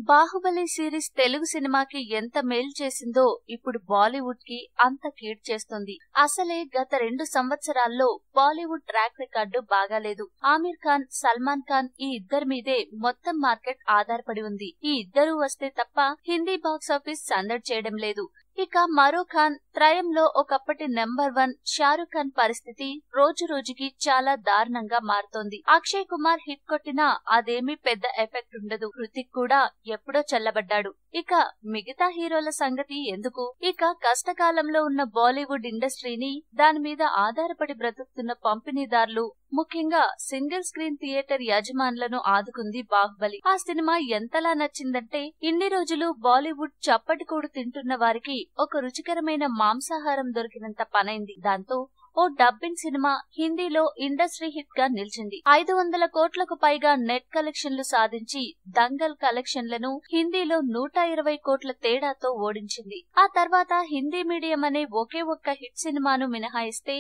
Baahubali series Telugu సినిమాకి ఎంత మేలు చేసిందో ఇప్పుడు బాలీవుడ్ కి అంత కీడ్ చేస్తుంది. అసలే గత 2 సంవత్సరాల్లో బాలీవుడ్ ట్రాక్ రికార్డు బాగాలేదు. ఆమిర్ ఖాన్, సల్మాన్ ఖాన్ ఈ ఇద్దరి మీదే మొత్తం మార్కెట్ ఆధారపడి ఉంది. ఈ ఇద్దరు వస్తే తప్ప హిందీ బాక్సాఫీస్ సందడి చేయడం లేదు. ఇక మరో ఖాన్ త్రయంలో ఒకప్పటి నెంబర్ 1 షారుఖ్ ఖాన్ పరిస్థితి రోజు రోజుకి చాలా దారుణంగా మారుతోంది. అక్షయ్ కుమార్ హిట్ కొట్టినా అదేమీ పెద్ద ఎఫెక్ట్ ఉండదు. హృతిక్ కూడా ఎప్పుడో చల్లబడ్డాడు. ఇక మిగతా హీరోల సంగతి ఎందుకు? ఇక కష్టకాలంలో ఉన్న బాలీవుడ్ ఇండస్ట్రీని, దాని మీద ఆధారపడి బ్రతుకుతున్న పంపిణీదారులు, ముఖ్యంగా సింగిల్ స్క్రీన్ థియేటర్ యజమానులను ఆదుకుంది బాహుబలి. ఆ సినిమా ఎంతలా నచ్చిందంటే ఇన్ని రోజులు బాలీవుడ్ చప్పటి కూడు తింటున్న వారికి ఒక రుచికరమైన మాంసాహారం దొరికినంత పనైంది. దాంతో ఓ డబ్బింగ్ సినిమా హిందీలో ఇండస్ట్రీ హిట్ గా నిలిచింది. 500 కోట్లకు పైగా నెట్ కలెక్షన్లు సాధించి దంగల్ కలెక్షన్లను హిందీలో 120 కోట్ల తేడాతో ఓడించింది. ఆ తర్వాత హిందీ మీడియం అనే ఒకే ఒక్క హిట్ సినిమాను మినహాయిస్తే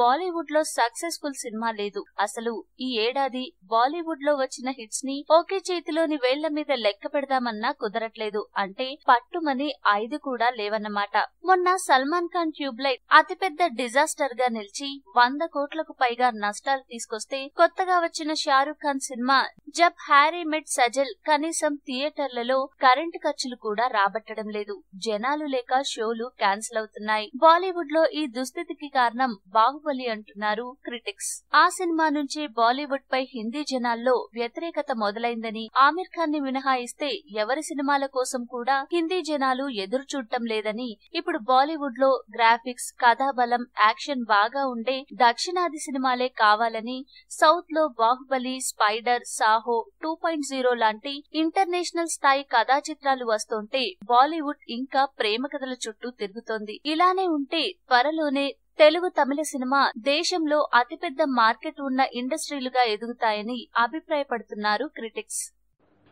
బాలీవుడ్ లో సక్సెస్ఫుల్ సినిమా లేదు. అసలు ఈ ఏడాది బాలీవుడ్ లో వచ్చిన హిట్స్ ని ఒకే చేతిలోని వేళ్ల మీద లెక్క పెడదామన్నా కుదరట్లేదు. అంటే పట్టుమని 5 కూడా లేవన్నమాట. మొన్న సల్మాన్ ఖాన్ ట్యూబ్లైట్ అతిపెద్ద డిజాస్టర్ గా నిలిచి 100 కోట్లకు పైగా నష్టాలు తీసుకొస్తే, కొత్తగా వచ్చిన షారుఖ్ ఖాన్ సినిమా జబ్ హ్యారీ మెట్ సజల్ కనీసం థియేటర్లలో కరెంటు ఖర్చులు కూడా రాబట్టడం లేదు. జనాలు లేక షోలు క్యాన్సిల్ అవుతున్నాయి. బాలీవుడ్ లో ఈ దుస్థితికి కారణం బాహుబలి అంటున్నారు క్రిటిక్స్. ఆ సినిమా నుంచి బాలీవుడ్ పై హిందీ జనాల్లో వ్యతిరేకత మొదలైందని, ఆమిర్ ఖాన్ ని మినహాయిస్తే ఎవరి సినిమాల కోసం కూడా హిందీ జనాలు ఎదురు చూడటం లేదని, ఇప్పుడు బాలీవుడ్ లో గ్రాఫిక్స్, కథాబలం, యాక్షన్ బాగా ఉండే దక్షిణాది సినిమాలే కావాలని, సౌత్ లో బాహుబలి, స్పైడర్, సాహో 2.0 లాంటి ఇంటర్నేషనల్ స్థాయి కథా చిత్రాలు వస్తుంటే బాలీవుడ్ ఇంకా ప్రేమ కథల చుట్టూ తిరుగుతోంది. ఇలానే ఉంటే త్వరలోనే తెలుగు, తమిళ సినిమా దేశంలో అతిపెద్ద మార్కెట్ ఉన్న ఇండస్ట్రీలుగా ఎదుగుతాయని అభిప్రాయపడుతున్నారు క్రిటిక్స్.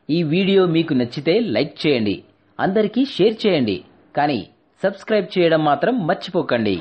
ఈ వీడియో మీకు నచ్చితే లైక్ చేయండి, అందరికీ షేర్ చేయండి, కానీ సబ్స్క్రైబ్ చేయడం మాత్రం మర్చిపోకండి.